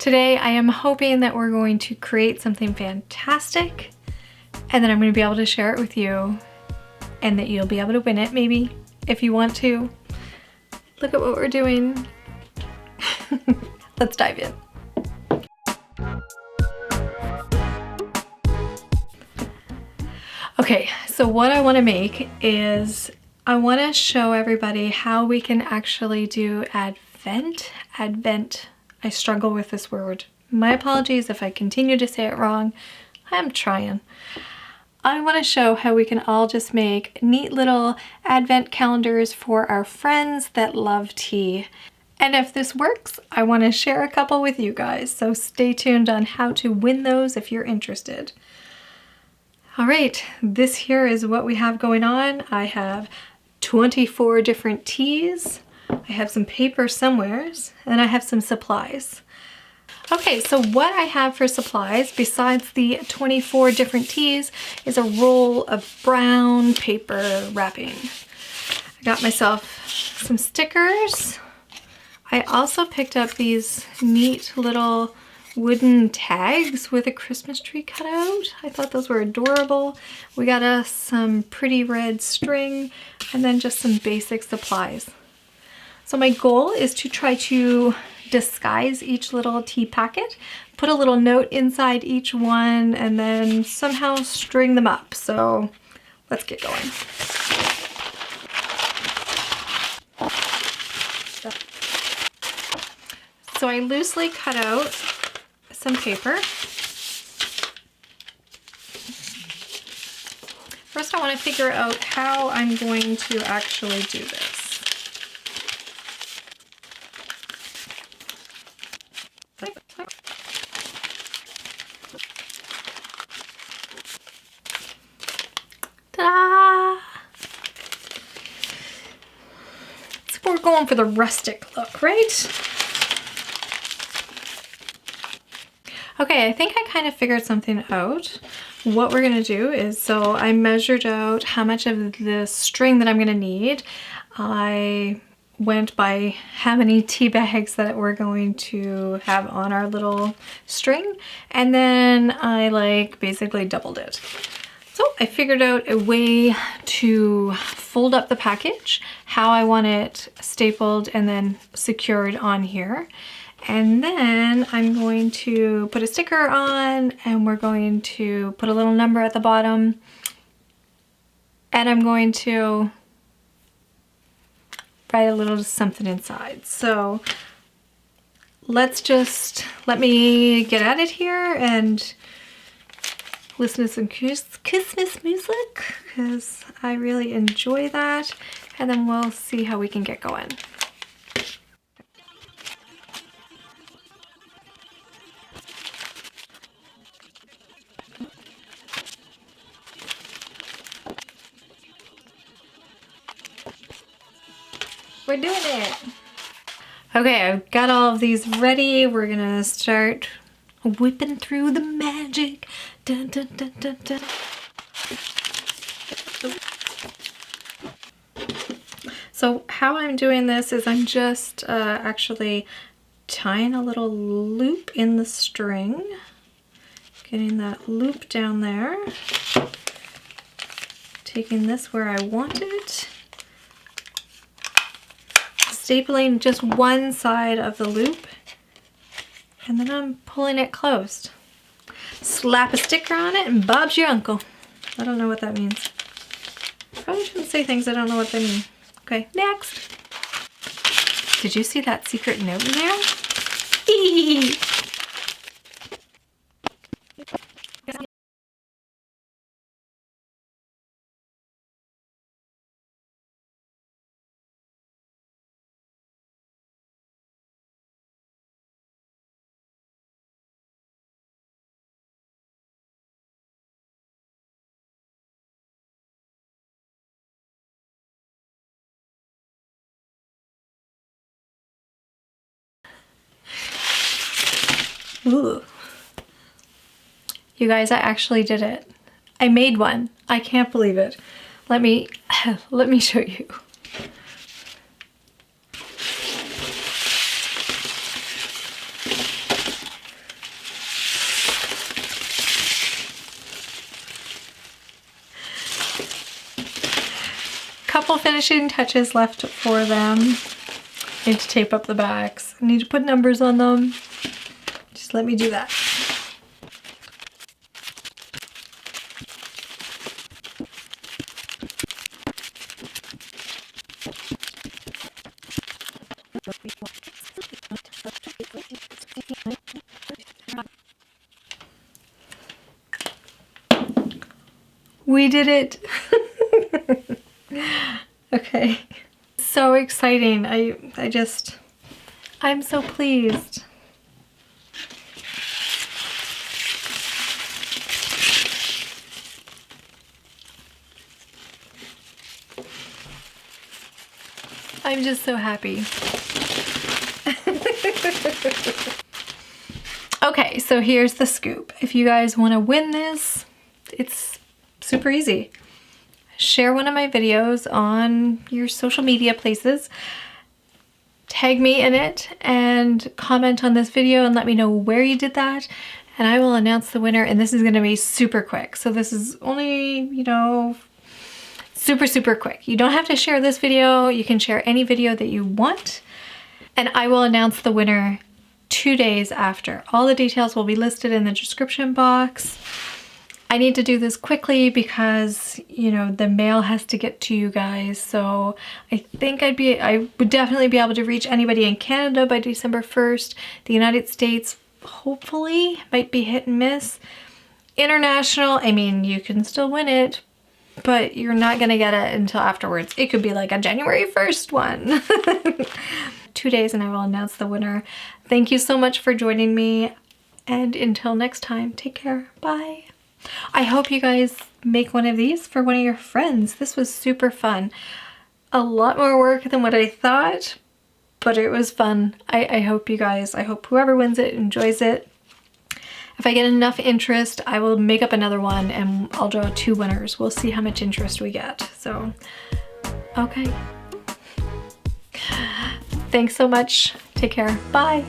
Today I am hoping that we're going to create something fantastic and then I'm going to be able to share it with you and that you'll be able to win it maybe if you want to. Look at what we're doing. Let's dive in. Okay, so what I want to make is I want to show everybody how we can actually do advent. I struggle with this word. My apologies if I continue to say it wrong. I'm trying. I want to show how we can all just make neat little advent calendars for our friends that love tea. And if this works, I want to share a couple with you guys. So stay tuned on how to win those if you're interested. All right, this here is what we have going on. I have 24 different teas. I have some paper somewheres, and I have some supplies. Okay, so what I have for supplies, besides the 24 different teas, is a roll of brown paper wrapping. I got myself some stickers. I also picked up these neat little wooden tags with a Christmas tree cut out. I thought those were adorable. We got us some pretty red string and then just some basic supplies. So my goal is to try to disguise each little tea packet, put a little note inside each one, and then somehow string them up. So let's get going. So I loosely cut out some paper. First I want to figure out how I'm going to actually do this. Ta-da! So we're going for the rustic look, right? Okay, I think I kind of figured something out. What we're gonna do is, so I measured out how much of the string that I'm gonna need. I went by how many tea bags that we're going to have on our little string, and then I basically doubled it. So I figured out a way to fold up the package, how I want it stapled and then secured on here. And then I'm going to put a sticker on and we're going to put a little number at the bottom. And I'm going to write a little something inside. So let me get at it here and listen to some Christmas music because I really enjoy that. And then we'll see how we can get going. We're doing it. Okay, I've got all of these ready. We're gonna start whipping through the magic. Dun, dun, dun, dun, dun. So how I'm doing this is I'm just actually tying a little loop in the string, getting that loop down there, taking this where I want it, stapling just one side of the loop, and then I'm pulling it closed. Slap a sticker on it and Bob's your uncle. I don't know what that means. Probably shouldn't say things I don't know what they mean. Okay, next. Did you see that secret note in there? Eee! Ooh. You guys, I actually did it. I made one. I can't believe it. Let me show you. couple finishing touches left for them. I need to tape up the backs. I need to put numbers on them. Just let me do that. We did it. Okay. So exciting. I'm so pleased. I'm just so happy. Okay, so here's the scoop. If you guys want to win this, it's super easy. Share one of my videos on your social media places. Tag me in it and comment on this video and let me know where you did that. And I will announce the winner, and this is going to be super quick. So this is only, you know, super quick. You don't have to share this video. You can share any video that you want. And I will announce the winner 2 days after. All the details will be listed in the description box. I need to do this quickly because, you know, the mail has to get to you guys. So I think I would definitely be able to reach anybody in Canada by December 1st. The United States, hopefully, might be hit and miss. International, I mean, you can still win it, but you're not gonna get it until afterwards. It could be like a January 1st one. 2 days and I will announce the winner. Thank you so much for joining me. And until next time, take care. Bye. I hope you guys make one of these for one of your friends. This was super fun. A lot more work than what I thought, but it was fun. I hope you guys, I hope whoever wins it enjoys it. If I get enough interest, I will make up another one and I'll draw 2 winners. We'll see how much interest we get. So, okay. Thanks so much. Take care. Bye.